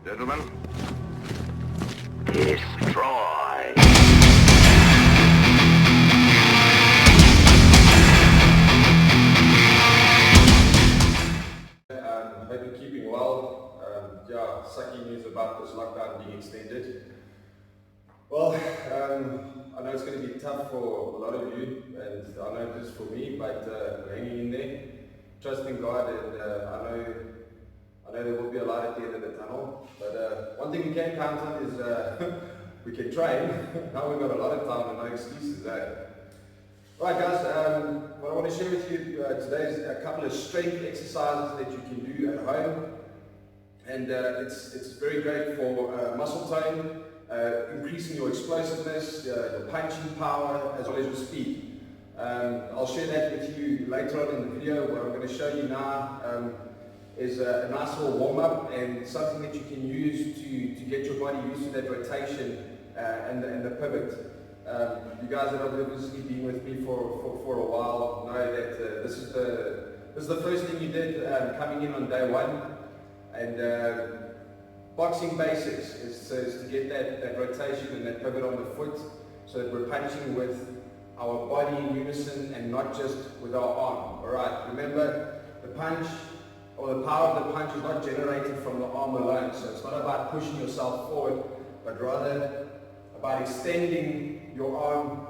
Gentlemen, destroy. Hope you're keeping well. Yeah, sucky news about this lockdown being extended. Well, I know it's going to be tough for a lot of you, and I know it is for me, but we're hanging in there, trusting God, and I know there will be a light at the end of the tunnel. But one thing we can count on is we can train. Now we've got a lot of time and no excuses, eh? Right guys, what I want to share with you today is a couple of strength exercises that you can do at home, and it's very great for muscle tone, increasing your explosiveness, your punching power, as well as your speed. I'll share that with you later on in the video. What I'm going to show you now is a nice little warm-up and something that you can use to get your body used to that rotation and the pivot. You guys that have obviously been with me for a while know that this is the first thing you did coming in on day one, and boxing basics is to get that rotation and that pivot on the foot, so that we're punching with our body in unison and not just with our arm. All right, remember, the punch or the power of the punch is not generated from the arm alone, so it's not about pushing yourself forward, but rather about extending your arm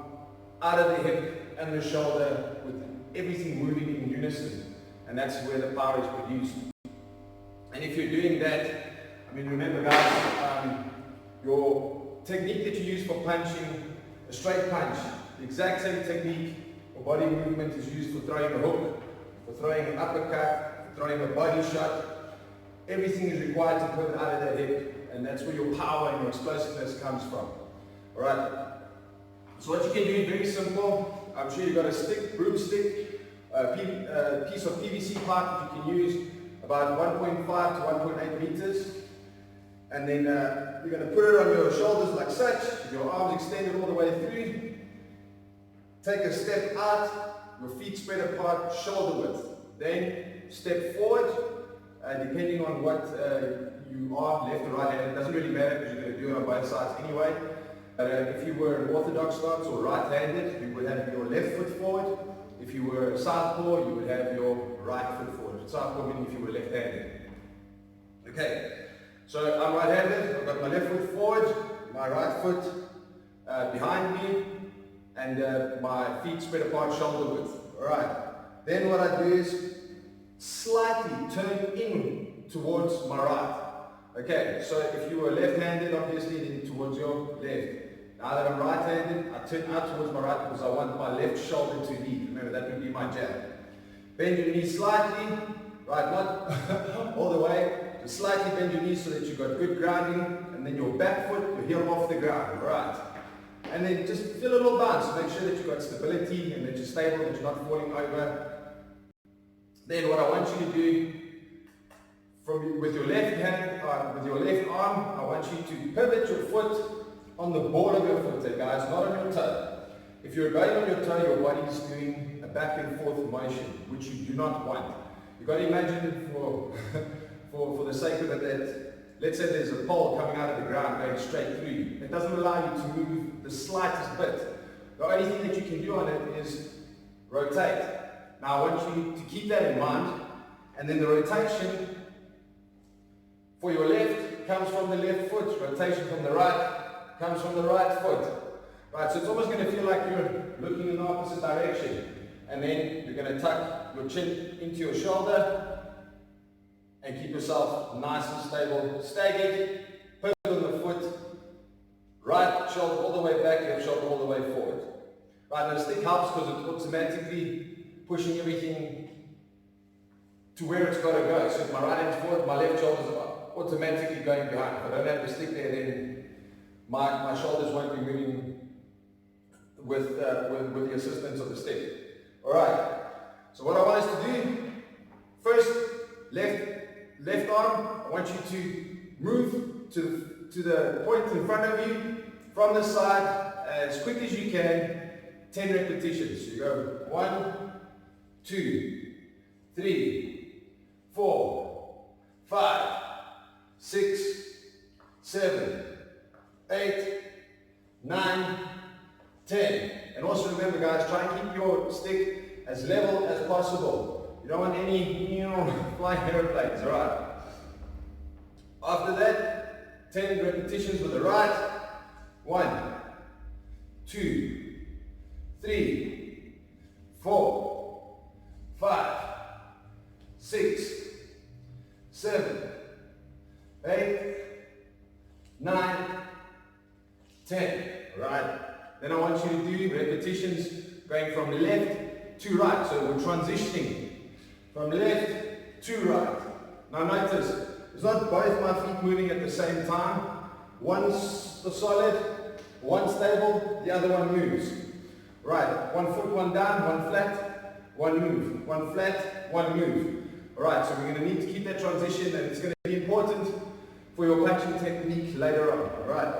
out of the hip and the shoulder with everything moving in unison, and that's where the power is produced. And if you're doing that, I mean, remember guys, your technique that you use for punching, a straight punch, the exact same technique or body movement is used for throwing a hook, for throwing an uppercut, for throwing a body shot. Everything is required to put out of that hip, and that's where your power and your explosiveness comes from. Alright, so what you can do is very simple. I'm sure you've got a stick, broomstick, a piece of PVC pipe that you can use about 1.5 to 1.8 meters. And then you're going to put it on your shoulders like such, with your arms extended all the way through. Take a step out, your feet spread apart, shoulder width. Then step forward, depending on what you are, left or right handed. It doesn't really matter because you're going to do it on both sides anyway. If you were an orthodox stance or right-handed, you would have your left foot forward. If you were southpaw, you would have your right foot forward. Southpaw meaning if you were left-handed. Okay, so I'm right-handed. I've got my left foot forward, my right foot behind me, and my feet spread apart, shoulder width. All right. Then what I do is slightly turn in towards my right. Okay, so if you were left-handed, obviously, then towards your left. Now that I'm right-handed, I turn out towards my right because I want my left shoulder to lead. Remember, that would be my jab. Bend your knees slightly, right, not all the way, just slightly bend your knees so that you've got good grounding, and then your back foot, your heel off the ground, all right. And then just feel a little bounce, make sure that you've got stability and that you're stable, that you're not falling over. Then what I want you to do, with your left hand, with your left arm, I want you to pivot your foot on the ball of your foot there, guys, not on your toe. If you're going on your toe, your body is doing a back and forth motion, which you do not want. You've got to imagine for the sake of it that, let's say there's a pole coming out of the ground going straight through you. It doesn't allow you to move the slightest bit. The only thing that you can do on it is rotate. Now I want you to keep that in mind, and then the rotation for your left comes from the left foot, rotation from the right comes from the right foot. Right, so it's almost going to feel like you're looking in the opposite direction. And then you're going to tuck your chin into your shoulder and keep yourself nice and stable, staggered, pivot on the foot, right shoulder all the way back, left shoulder all the way forward. Right, now the stick helps because it's automatically pushing everything to where it's got to go. So if my right hand's forward, my left shoulder's automatically going behind. If I don't have the stick there, then my shoulders won't be moving with the assistance of the stick. Alright, so what I want us to do, first, left arm, I want you to move to the point in front of you, from the side, as quick as you can, 10 repetitions. So you go 1, 2, 3, 4, 5, 6, 7, 8, 9, 10. And also remember guys, try and keep your stick as level as possible. You don't want any flying airplanes, alright? After that, 10 repetitions with the right. 1, 2, 3, 4, 5, 6, 7, 8, 9, 10. Alright? Then I want you to do repetitions going from left to right. So we're transitioning from left to right. Now notice, it's not both my feet moving at the same time. One's solid, one stable, the other one moves. Right, one foot, one down, one flat, one move. One flat, one move. Alright, so we're going to need to keep that transition, and it's going to be important for your punching technique later on. Alright,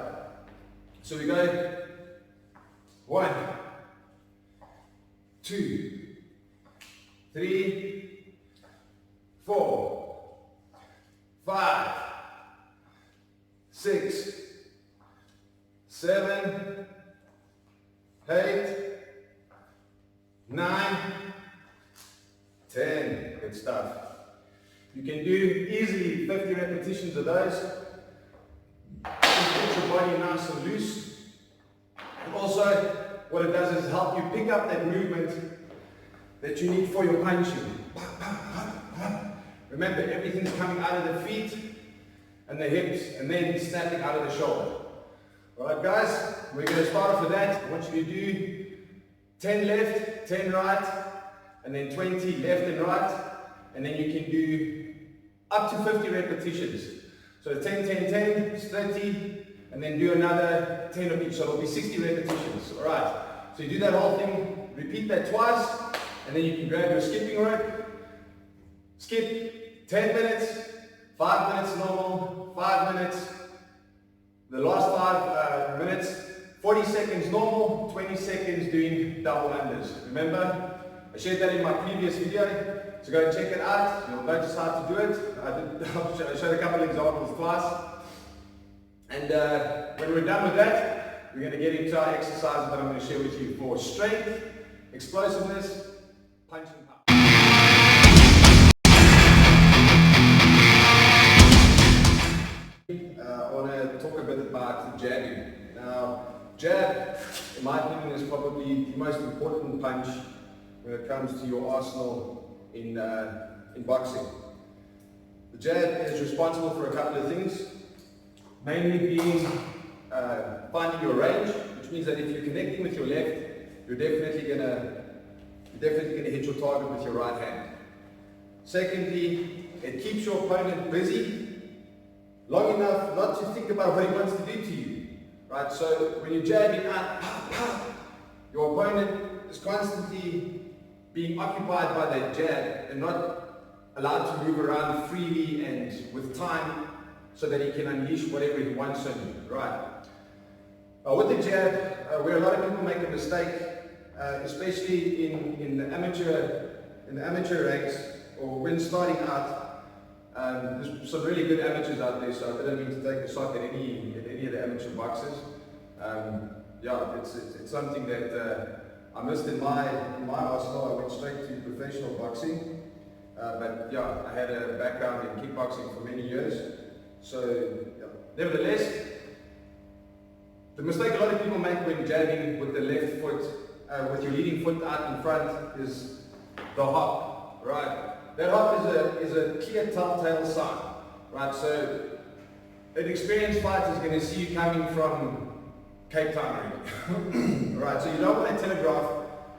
so we go 1, 2, 3, 4, 5, 6, 7, 8, 9, 10. Good stuff. You can do easily 50 repetitions of those. Keep your body nice and loose. And also, what it does is help you pick up that movement that you need for your punching. Remember, everything's coming out of the feet and the hips, and then snapping out of the shoulder. Alright guys, we're going to start off with that. I want you to do 10 left, 10 right, and then 20 left and right, and then you can do up to 50 repetitions. So 10, 10, 10, it's 30, and then do another 10 of each, so it'll be 60 repetitions. Alright, so you do that whole thing, repeat that twice, and then you can grab your skipping rope, skip 10 minutes, 5 minutes normal, 5 minutes, the last 5 minutes, 40 seconds normal, 20 seconds doing double unders. Remember, I shared that in my previous video, so go and check it out. You'll notice how to do it. I showed a couple of examples twice. And when we're done with that, we're going to get into our exercises that I'm going to share with you for strength, explosiveness, punching power. I want to talk a bit about jabbing. Now, jab, in my opinion, is probably the most important punch when it comes to your arsenal in boxing. The jab is responsible for a couple of things, mainly being finding your range, which means that if you're connecting with your left, you're definitely gonna hit your target with your right hand. Secondly, it keeps your opponent busy long enough not to think about what he wants to do to you. Right? So when you're jabbing out, your opponent is constantly being occupied by that jab and not allowed to move around freely and with time so that he can unleash whatever he wants on you. Right? With the jab, where a lot of people make a mistake, especially in the amateur ranks or when starting out, there's some really good amateurs out there, so I didn't mean to take a shot at any of the amateur boxers. Yeah, it's something that I missed in my arsenal. I went straight to professional boxing, but yeah, I had a background in kickboxing for many years. So yeah. Nevertheless, the mistake a lot of people make when jabbing with the left foot, with your leading foot out in front, is the hop. Right? That hop is a clear telltale sign, right? So an experienced fighter is going to see you coming from Cape Town, really. Right? So you don't want to telegraph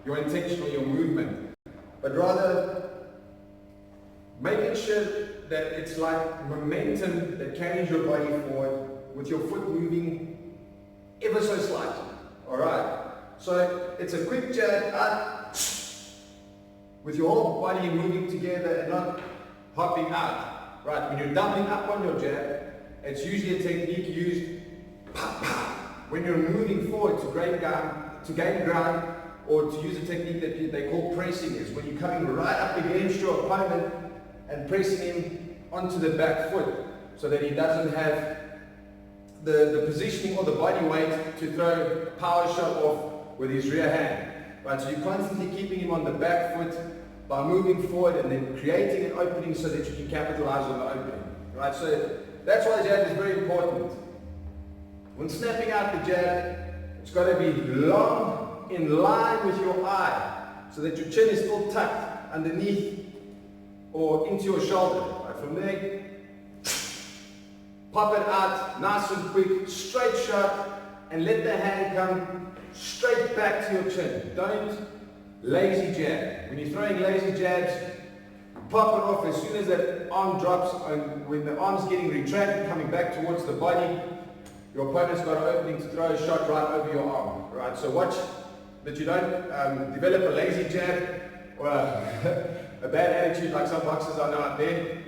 your intention or your movement, but rather making sure that it's like momentum that carries your body forward with your foot moving ever so slightly. All right? So it's a quick jab out, with your whole body moving together and not hopping out. Right? When you're doubling up on your jab, it's usually a technique used when you're moving forward to gain ground, or to use a technique that they call pressing, is when you're coming right up against your opponent and pressing him onto the back foot so that he doesn't have the positioning or the body weight to throw a power shot off with his rear hand. Right, so you're constantly keeping him on the back foot by moving forward and then creating an opening so that you can capitalize on the opening. Right, so that's why the jab is very important. When snapping out the jab, it's got to be long, in line with your eye, so that your chin is still tucked underneath or into your shoulder. Right, from there, pop it out, nice and quick, straight shot, and let the hand come straight back to your chin. Don't lazy jab. When you're throwing lazy jabs, pop it off as soon as that arm drops, and when the arm's getting retracted, coming back towards the body, your opponent's got an opening to throw a shot right over your arm. Right, so watch that you don't develop a lazy jab or a bad attitude like some boxers I know out there.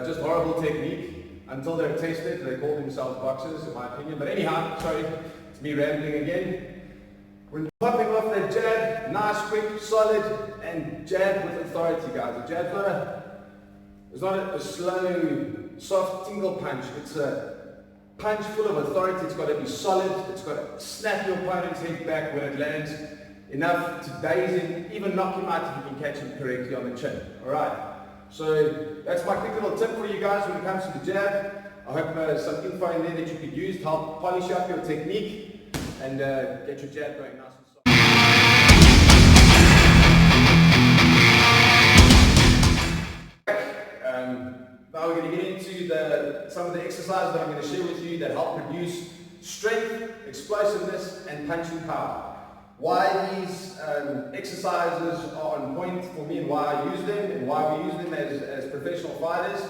Just horrible technique. Until they're tested, they call themselves boxers, in my opinion. But anyhow, sorry, it's me rambling again. When popping off that jab, nice, quick, solid, and jab with authority, guys. A jab's not a slow, soft, tingle punch. It's a punch full of authority. It's got to be solid. It's got to snap your opponent's head back when it lands. Enough to daze him, even knock him out if you can catch him correctly on the chin. Alright. So that's my quick little tip for you guys when it comes to the jab. I hope some info in there that you could use to help polish up your technique and get your jab going nice and soft. Now we're going to get into some of the exercises that I'm going to share with you that help produce strength, explosiveness, and punching power. Why these exercises are on point for me and why I use them and why we use them as professional fighters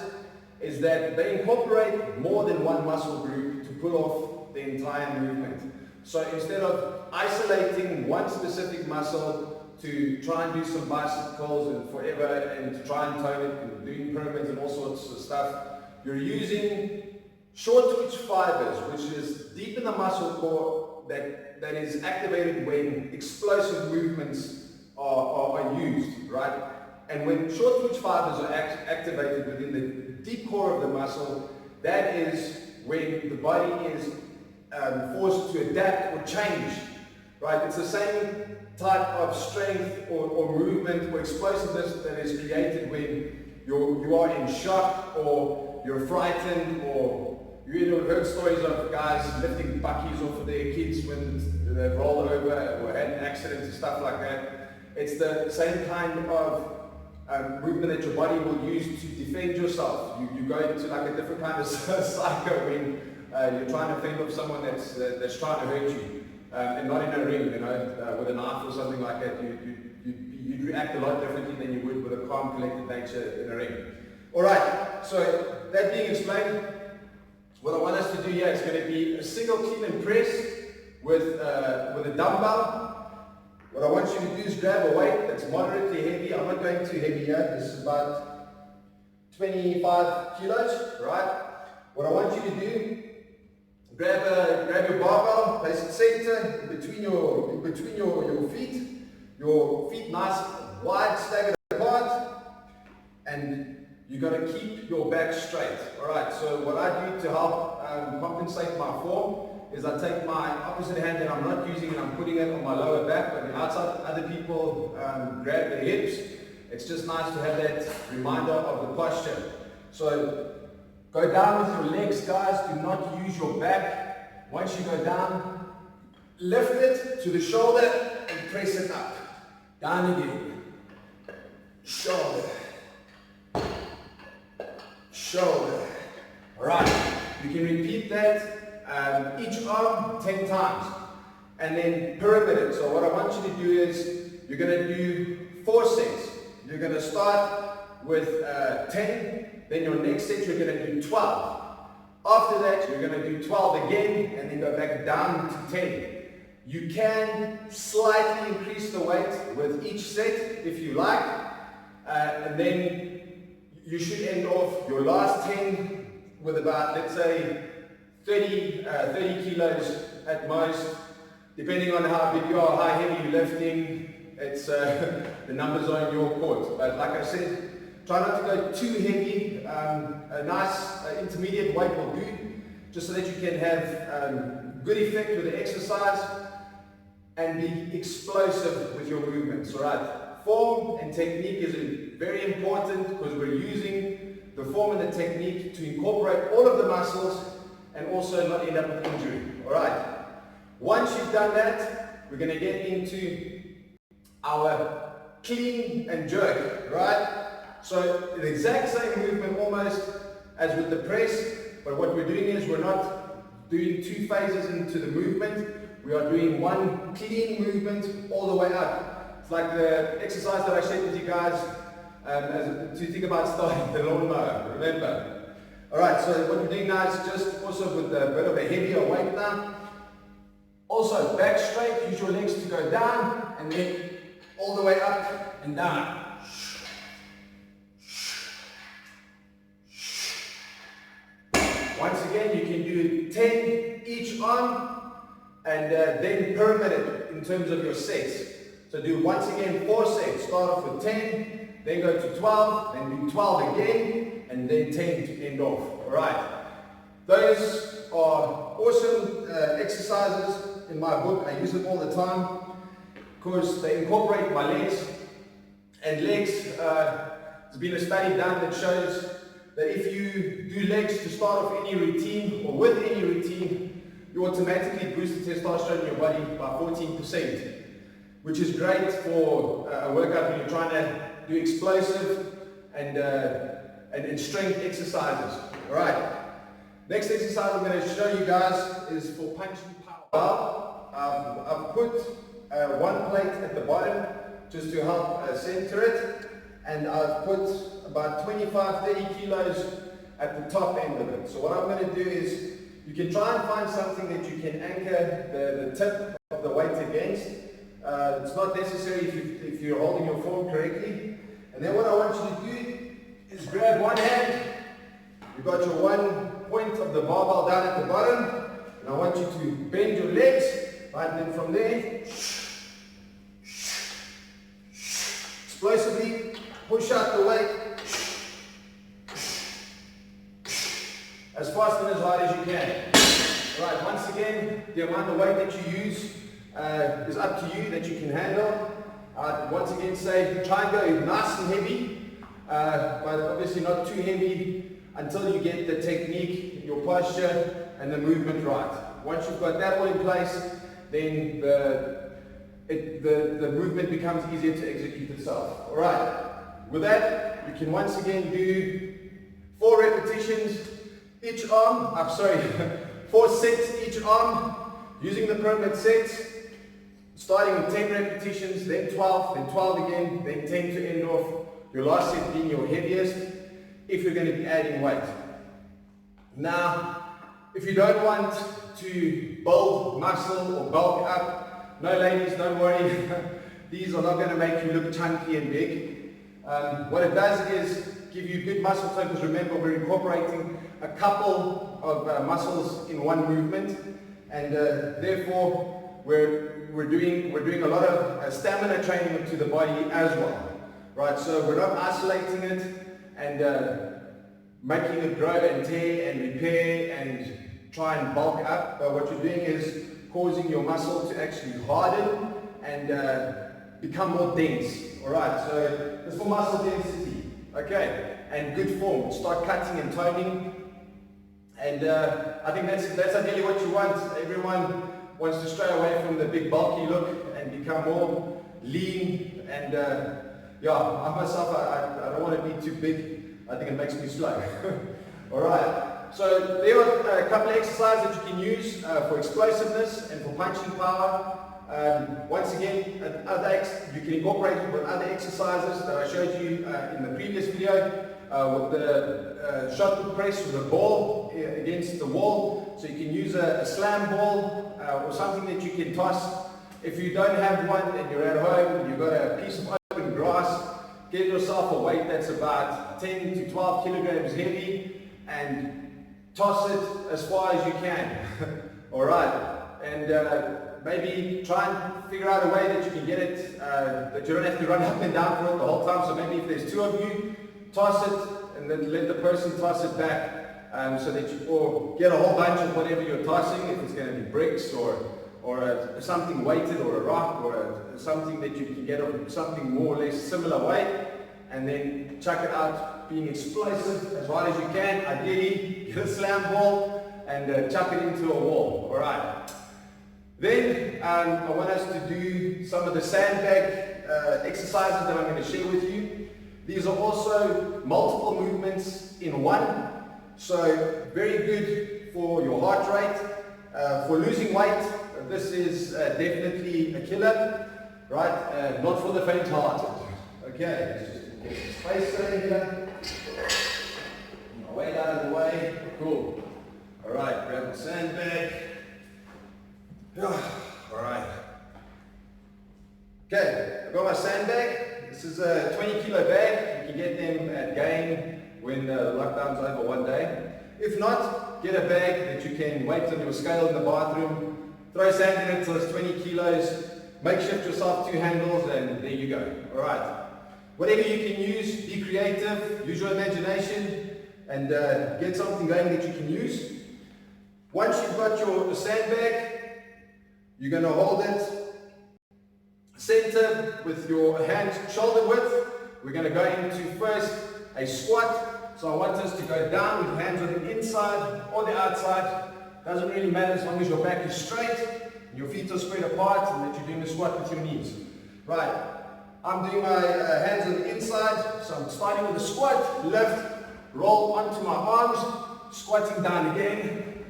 is that they incorporate more than one muscle group to pull off the entire movement. So instead of isolating one specific muscle to try and do some bicycles and forever and to try and tone it and doing pyramids and all sorts of stuff, you're using short twitch fibers, which is deep in the muscle core, that is activated when explosive movements are used, right? And when short twitch fibers are activated within the deep core of the muscle, that is when the body is forced to adapt or change, right? It's the same type of strength or movement or explosiveness that is created when you are in shock or you're frightened, or you have heard stories of guys lifting buckies off of their kids when they've rolled over or had an accident and stuff like that. It's the same kind of movement that your body will use to defend yourself. You go into like a different kind of cycle when you're trying to fend off someone that's trying to hurt you, and not in a ring, you know, with a knife or something like that. You'd react a lot differently than you would with a calm, collected nature in a ring. Alright, so that being explained, what I want us to do here is going to be a single clean and press with a dumbbell. What I want you to do is grab a weight that's moderately heavy. I'm not going too heavy here. This is about 25 kilos, right? What I want you to do, grab your barbell, place it center in between your feet. Your feet nice wide, staggered apart, and you got to keep your back straight. Alright, so what I do to help compensate my form is I take my opposite hand that I'm not using and I'm putting it on my lower back, but outside other people grab their hips. It's just nice to have that reminder of the posture. So go down with your legs, guys. Do not use your back. Once you go down, lift it to the shoulder and press it up. Down again. Shoulder. Shoulder. Alright, you can repeat that each arm 10 times and then pyramid it. So what I want you to do is you're going to do 4 sets. You're going to start with 10, then your next set you're going to do 12. After that you're going to do 12 again and then go back down to 10. You can slightly increase the weight with each set if you like, and then you should end off your last 10 with about, let's say, 30 kilos at most, depending on how big you are, how heavy you're lifting. It's the numbers are in your court. But like I said, try not to go too heavy. A nice intermediate weight will do. just so that you can have good effect with the exercise and be explosive with your movements. All right. Form and technique is very important because we're using the form and the technique to incorporate all of the muscles and also not end up with injury. All right. Once you've done that, we're going to get into our clean and jerk, right? So the exact same movement almost as with the press, but what we're doing is we're not doing two phases into the movement. We are doing one clean movement all the way up. It's like the exercise that I shared with you guys to think about starting the lawnmower, remember? Alright, so what we're doing now is just also with a bit of a heavier weight now. Also back straight, use your legs to go down and then all the way up and down. Once again, you can do 10 each arm and then pyramid it in terms of your sets. So do once again 4 sets. Start off with 10, then go to 12, then do 12 again, and then 10 to end off. Alright. Those are awesome exercises in my book. I use them all the time because they incorporate my legs. And legs, there's been a study done that shows that if you do legs to start off any routine or with any routine, you automatically boost the testosterone in your body by 14%, which is great for a workout when you're trying to do explosive and strength exercises. All right. Next exercise I'm going to show you guys is for punching power. I've put one plate at the bottom just to help center it, and I've put about 25-30 kilos at the top end of it. So what I'm going to do is, you can try and find something that you can anchor the tip of the weight against. It's not necessary if you're holding your form correctly. And then what I want you to do is grab one hand, you've got your one point of the barbell down at the bottom, and I want you to bend your legs, right, and then from there, explosively push out the weight as fast and as hard as you can. Right, once again, the amount of weight that you use is up to you, that you can handle. Once again, say try and go nice and heavy, but obviously not too heavy until you get the technique, your posture, and the movement right. Once you've got that all in place, then the movement becomes easier to execute itself. All right. With that, you can once again do 4 repetitions each arm. 4 sets each arm, using the pyramid sets, starting with 10 repetitions, then 12, then 12 again, then 10 to end off, your last set being your heaviest, if you're going to be adding weight. Now, if you don't want to build muscle or bulk up, no ladies, don't worry, these are not going to make you look chunky and big. What it does is give you good muscle tone, because remember, we're incorporating a couple of muscles in one movement, and therefore we're doing a lot of stamina training to the body as well, right? So we're not isolating it and making it grow and tear and repair and try and bulk up, but what you're doing is causing your muscle to actually harden and become more dense. All right, so this for muscle density, okay, and good form. Start cutting and toning. And I think that's ideally what you want. Everyone wants to stray away from the big bulky look and become more lean. And yeah, I myself, I don't want to be too big. I think it makes me slow. All right. So there are a couple of exercises that you can use for explosiveness and for punching power. Once again, you can incorporate it with other exercises that I showed you in the previous video. With the shot put press with a ball against the wall. So you can use a slam ball or something that you can toss. If you don't have one and you're at home, you've got a piece of open grass, get yourself a weight that's about 10 to 12 kilograms heavy and toss it as far as you can. Alright, and maybe try and figure out a way that you can get it, that you don't have to run up and down for it the whole time. So maybe if there's 2 of you, toss it and then let the person toss it back. so that you, or get a whole bunch of whatever you're tossing, if it's going to be bricks or something weighted, or a rock, or something that you can get of something more or less similar weight, and then chuck it out, being explosive as hard as you can. Ideally, get a slam ball and chuck it into a wall. All right. Then I want us to do some of the sandbag exercises that I'm going to share with you. These are also multiple movements in one, so very good for your heart rate, for losing weight. This is definitely a killer, right? Not for the faint-hearted. Okay, let's just get some space in here. My weight out of the way. Cool. All right, grab the sandbag. All right. Okay, I've got my sandbag. This is a 20-kilo bag. You can get them at Gain when the lockdown's over one day. If not, get a bag that you can weight on your scale in the bathroom. Throw sand in it till it's 20 kilos. Makeshift yourself 2 handles, and there you go. All right. Whatever you can use, be creative, use your imagination, and get something going that you can use. Once you've got your sandbag, you're going to hold it center with your hands shoulder width. We're going to go into first a squat. So I want us to go down with hands on the inside or the outside. Doesn't really matter as long as your back is straight, your feet are spread apart, and that you're doing the squat with your knees. Right, I'm doing my hands on the inside, so I'm starting with a squat, lift, roll onto my arms, squatting down again,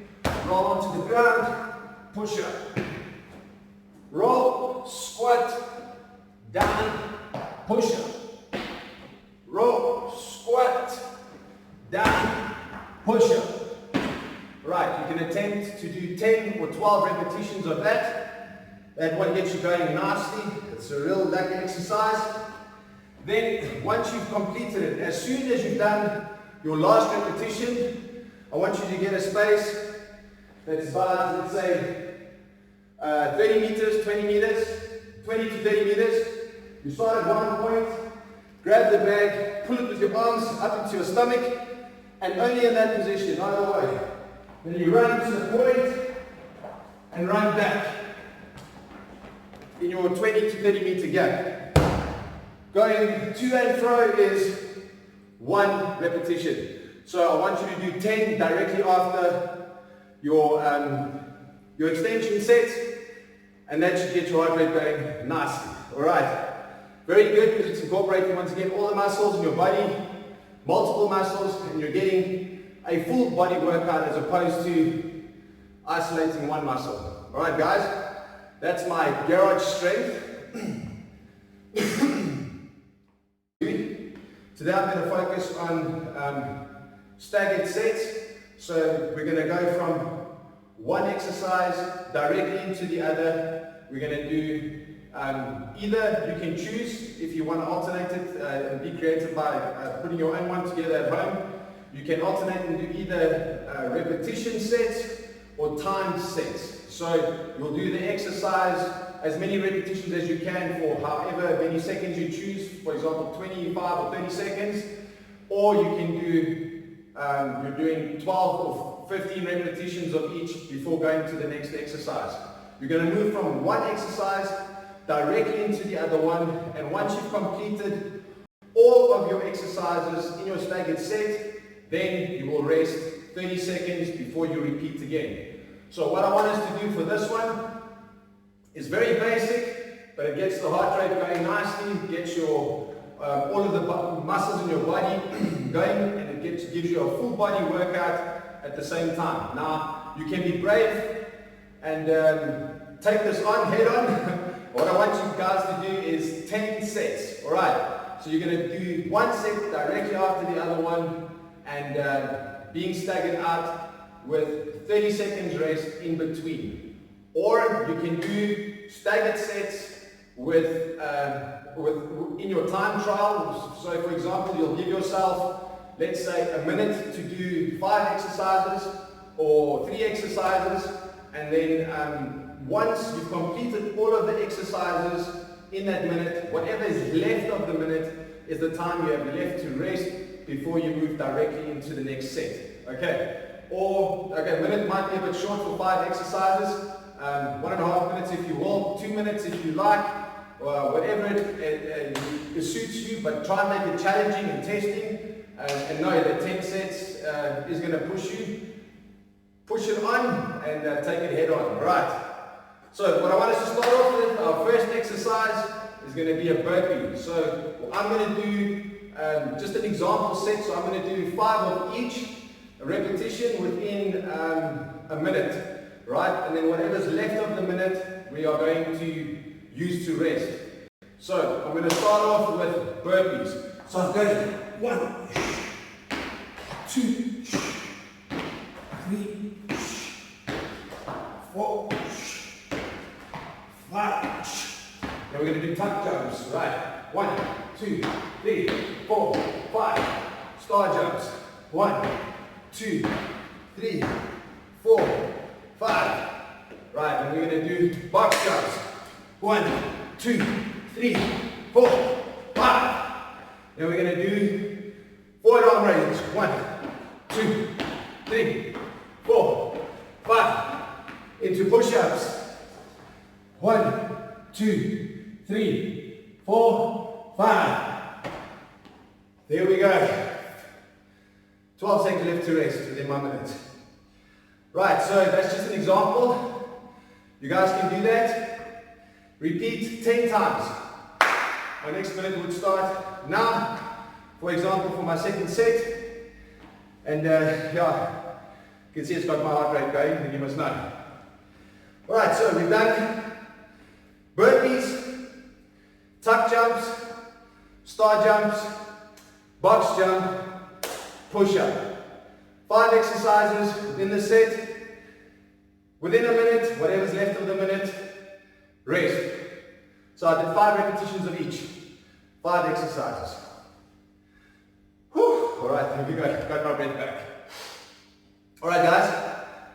roll onto the ground, push up. Roll, squat, down, push up. Roll, squat, down, push up. Right, you can attempt to do 10 or 12 repetitions of that. That one gets you going nicely. It's a real lucky exercise. Then, once you've completed it, as soon as you've done your last repetition, I want you to get a space that's about, let's say, 30 meters, 20 meters, 20 to 30 meters. You start at one point, grab the bag, pull it with your arms up into your stomach, and only in that position, either way. Then you run to the point and run back in your 20 to 30 meter gap. Going to and fro is 1 repetition. So I want you to do 10 directly after your extension set, and that should get your heart rate going nicely. Alright, very good, because it's incorporating once again all the muscles in your body, multiple muscles, and you're getting a full body workout as opposed to isolating one muscle. Alright guys, that's my garage strength. Today I'm going to focus on staggered sets. So we're going to go from one exercise directly into the other. We're going to do either, you can choose if you want to alternate it and be creative by putting your own one together at home. You can alternate and do either repetition sets or timed sets. So you'll do the exercise as many repetitions as you can for however many seconds you choose, for example 25 or 30 seconds, or you can do, you're doing 12 or 15 repetitions of each before going to the next exercise. You're going to move from one exercise directly into the other one, and once you've completed all of your exercises in your staggered set, then you will rest 30 seconds before you repeat again. So what I want us to do for this one is very basic, but it gets the heart rate going nicely, gets your all of the muscles in your body going, and it gives you a full body workout at the same time. Now, you can be brave and take this on, head on. What I want you guys to do is 10 sets, alright? So you're going to do one set directly after the other one, and being staggered out with 30 seconds rest in between. Or you can do staggered sets with in your time trial. So for example, you'll give yourself, let's say, a minute to do 5 exercises or 3 exercises, and then once you've completed all of the exercises in that minute, whatever is left of the minute is the time you have left to rest before you move directly into the next set. Okay. Or, okay, a minute might be a bit short for 5 exercises. 1.5 minutes if you will, 2 minutes if you like, whatever it suits you, but try and make it challenging and testing, and know that 10 sets is going to push it on and take it head on. Right. So what I want us to start off with, our first exercise is going to be a burpee. So I'm going to do just an example set, so I'm going to do 5 of each repetition within a minute. Right, and then whatever's left of the minute, we are going to use to rest. So I'm going to start off with burpees. So I'm going 1, 2, 3, 4, 5. Then we're going to do tuck jumps. Right, 1, 2, 3, 4, 5. Star jumps. 1, 2, 3, 4, 5. Right, and we're going to do box jumps. 1, 2, 3, 4, 5. Then we're going to do forward arm raises. 1, 2, 3, 4, 5. Into push-ups. 1, 2, 3, 4, 5. There we go. 12 seconds left to rest within 1 minute. Right, so that's just an example. You guys can do that. Repeat 10 times. My next minute would start now, for example, for my second set. And yeah, you can see it's got my heart rate going, and you must know. Alright, so we've done burpees, tuck jumps, star jumps, box jump, push-up. 5 exercises within the set. Within a minute, whatever's left of the minute, rest. So I did 5 repetitions of each. 5 exercises. Whew. Alright, here we go. Got my breath back. Alright guys,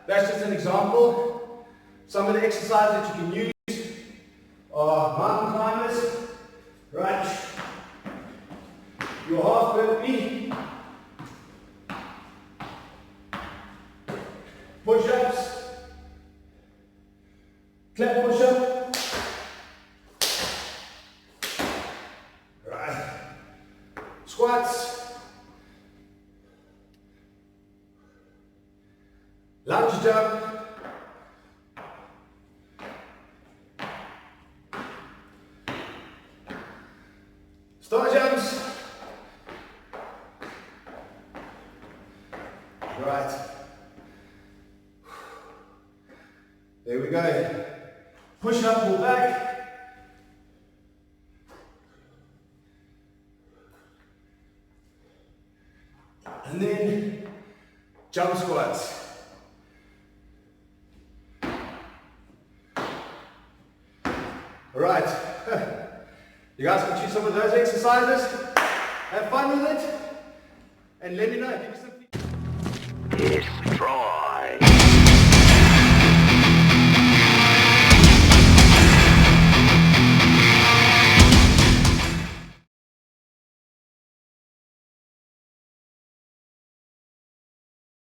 that's just an example. Some of the exercises that you can use are mountain climbers. Right. Your half burpee. Push-ups, clap push-up, right, squats, lunge jump, star jumps, right. There we go. Push up, pull back. And then jump squats. Alright. You guys can choose some of those exercises. Have fun with it. And let me know. Give me some feedback. Destroy.